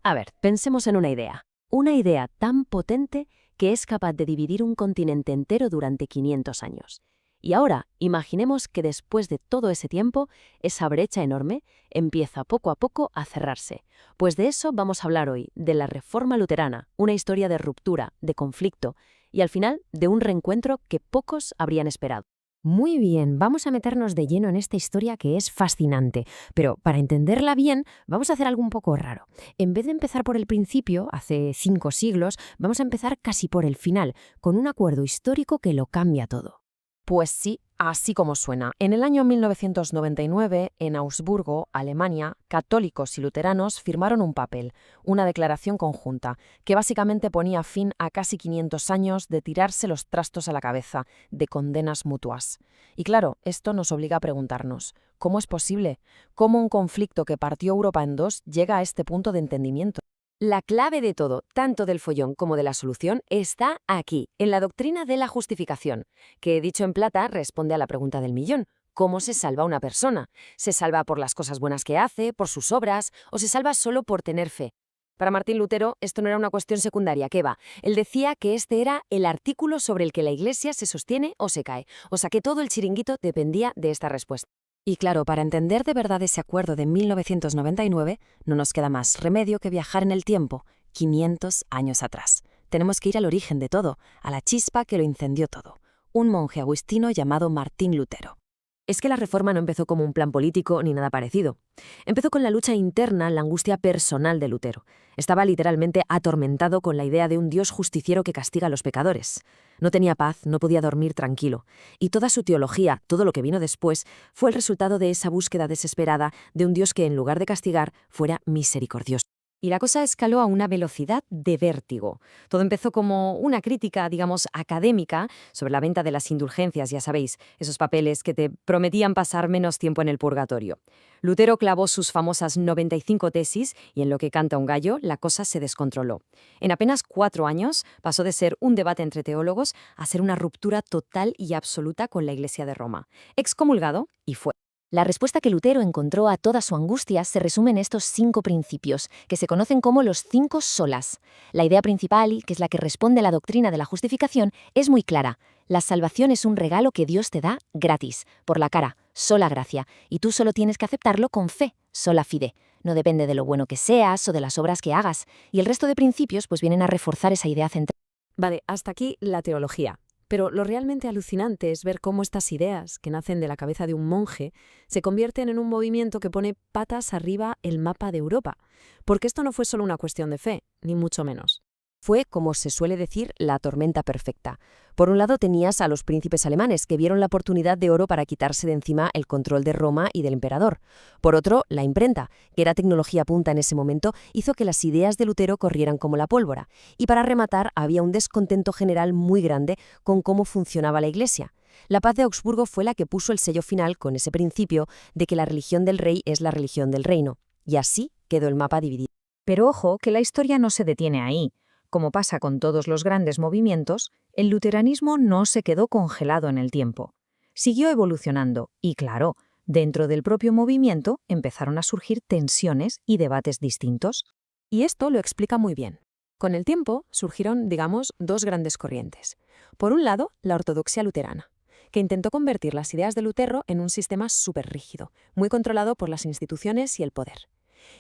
A ver, pensemos en una idea. Una idea tan potente que es capaz de dividir un continente entero durante 500 años. Y ahora, imaginemos que después de todo ese tiempo, esa brecha enorme empieza poco a poco a cerrarse. Pues de eso vamos a hablar hoy, de la Reforma Luterana, una historia de ruptura, de conflicto y al final de un reencuentro que pocos habrían esperado. Muy bien, vamos a meternos de lleno en esta historia que es fascinante, pero para entenderla bien vamos a hacer algo un poco raro. En vez de empezar por el principio, hace 5 siglos, vamos a empezar casi por el final, con un acuerdo histórico que lo cambia todo. Pues sí, así como suena. En el año 1999, en Augsburgo, Alemania, católicos y luteranos firmaron un papel, una declaración conjunta, que básicamente ponía fin a casi 500 años de tirarse los trastos a la cabeza, de condenas mutuas. Y claro, esto nos obliga a preguntarnos, ¿cómo es posible? ¿Cómo un conflicto que partió Europa en dos llega a este punto de entendimiento? La clave de todo, tanto del follón como de la solución, está aquí, en la doctrina de la justificación, que dicho en plata responde a la pregunta del millón. ¿Cómo se salva una persona? ¿Se salva por las cosas buenas que hace, por sus obras, o se salva solo por tener fe? Para Martín Lutero, esto no era una cuestión secundaria, ¿qué va? Él decía que este era el artículo sobre el que la Iglesia se sostiene o se cae, o sea que todo el chiringuito dependía de esta respuesta. Y claro, para entender de verdad ese acuerdo de 1999, no nos queda más remedio que viajar en el tiempo, 500 años atrás. Tenemos que ir al origen de todo, a la chispa que lo incendió todo. Un monje agustino llamado Martín Lutero. Es que la reforma no empezó como un plan político ni nada parecido. Empezó con la lucha interna, la angustia personal de Lutero. Estaba literalmente atormentado con la idea de un Dios justiciero que castiga a los pecadores. No tenía paz, no podía dormir tranquilo. Y toda su teología, todo lo que vino después, fue el resultado de esa búsqueda desesperada de un Dios que, en lugar de castigar, fuera misericordioso. Y la cosa escaló a una velocidad de vértigo. Todo empezó como una crítica, digamos, académica sobre la venta de las indulgencias, ya sabéis, esos papeles que te prometían pasar menos tiempo en el purgatorio. Lutero clavó sus famosas 95 tesis y en lo que canta un gallo, la cosa se descontroló. En apenas 4 años pasó de ser un debate entre teólogos a ser una ruptura total y absoluta con la Iglesia de Roma. Excomulgado y fue. La respuesta que Lutero encontró a toda su angustia se resume en estos 5 principios, que se conocen como los 5 solas. La idea principal, que es la que responde a la doctrina de la justificación, es muy clara. La salvación es un regalo que Dios te da gratis, por la cara, sola gracia, y tú solo tienes que aceptarlo con fe, sola fide. No depende de lo bueno que seas o de las obras que hagas, y el resto de principios pues vienen a reforzar esa idea central. Vale, hasta aquí la teología. Pero lo realmente alucinante es ver cómo estas ideas, que nacen de la cabeza de un monje, se convierten en un movimiento que pone patas arriba el mapa de Europa. Porque esto no fue solo una cuestión de fe, ni mucho menos. Fue, como se suele decir, la tormenta perfecta. Por un lado tenías a los príncipes alemanes, que vieron la oportunidad de oro para quitarse de encima el control de Roma y del emperador. Por otro, la imprenta, que era tecnología punta en ese momento, hizo que las ideas de Lutero corrieran como la pólvora. Y para rematar, había un descontento general muy grande con cómo funcionaba la Iglesia. La paz de Augsburgo fue la que puso el sello final con ese principio de que la religión del rey es la religión del reino. Y así quedó el mapa dividido. Pero ojo, que la historia no se detiene ahí. Como pasa con todos los grandes movimientos, el luteranismo no se quedó congelado en el tiempo. Siguió evolucionando y, claro, dentro del propio movimiento empezaron a surgir tensiones y debates distintos. Y esto lo explica muy bien. Con el tiempo surgieron, digamos, 2 grandes corrientes. Por un lado, la ortodoxia luterana, que intentó convertir las ideas de Lutero en un sistema súper rígido, muy controlado por las instituciones y el poder.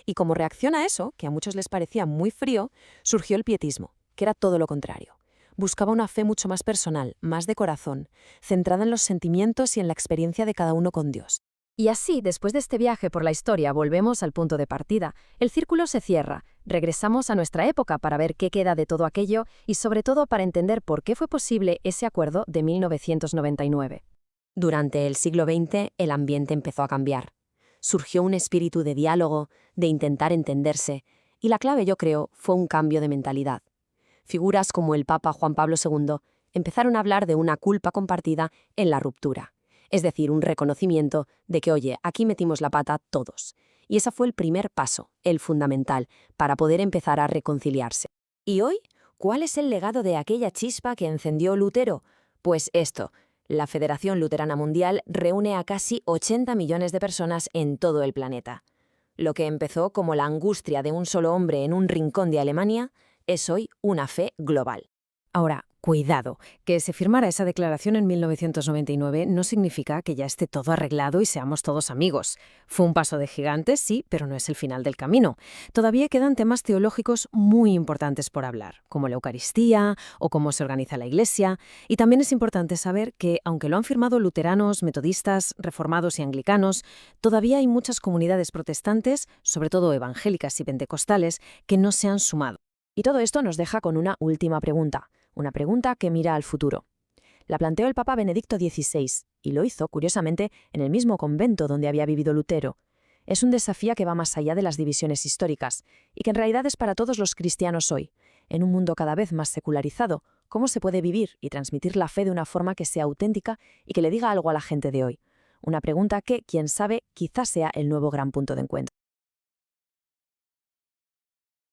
Y como reacción a eso, que a muchos les parecía muy frío, surgió el pietismo, que era todo lo contrario. Buscaba una fe mucho más personal, más de corazón, centrada en los sentimientos y en la experiencia de cada uno con Dios. Y así, después de este viaje por la historia, volvemos al punto de partida. El círculo se cierra. Regresamos a nuestra época para ver qué queda de todo aquello y sobre todo para entender por qué fue posible ese acuerdo de 1999. Durante el siglo XX, el ambiente empezó a cambiar. Surgió un espíritu de diálogo, de intentar entenderse, y la clave, yo creo, fue un cambio de mentalidad. Figuras como el Papa Juan Pablo II empezaron a hablar de una culpa compartida en la ruptura, es decir, un reconocimiento de que, oye, aquí metimos la pata todos. Y ese fue el primer paso, el fundamental, para poder empezar a reconciliarse. ¿Y hoy? ¿Cuál es el legado de aquella chispa que encendió Lutero? Pues esto. La Federación Luterana Mundial reúne a casi 80 millones de personas en todo el planeta. Lo que empezó como la angustia de un solo hombre en un rincón de Alemania es hoy una fe global. Ahora, cuidado, que se firmara esa declaración en 1999 no significa que ya esté todo arreglado y seamos todos amigos. Fue un paso de gigante, sí, pero no es el final del camino. Todavía quedan temas teológicos muy importantes por hablar, como la Eucaristía o cómo se organiza la Iglesia. Y también es importante saber que, aunque lo han firmado luteranos, metodistas, reformados y anglicanos, todavía hay muchas comunidades protestantes, sobre todo evangélicas y pentecostales, que no se han sumado. Y todo esto nos deja con una última pregunta, una pregunta que mira al futuro. La planteó el Papa Benedicto XVI y lo hizo, curiosamente, en el mismo convento donde había vivido Lutero. Es un desafío que va más allá de las divisiones históricas y que en realidad es para todos los cristianos hoy. En un mundo cada vez más secularizado, ¿cómo se puede vivir y transmitir la fe de una forma que sea auténtica y que le diga algo a la gente de hoy? Una pregunta que, quién sabe, quizás sea el nuevo gran punto de encuentro.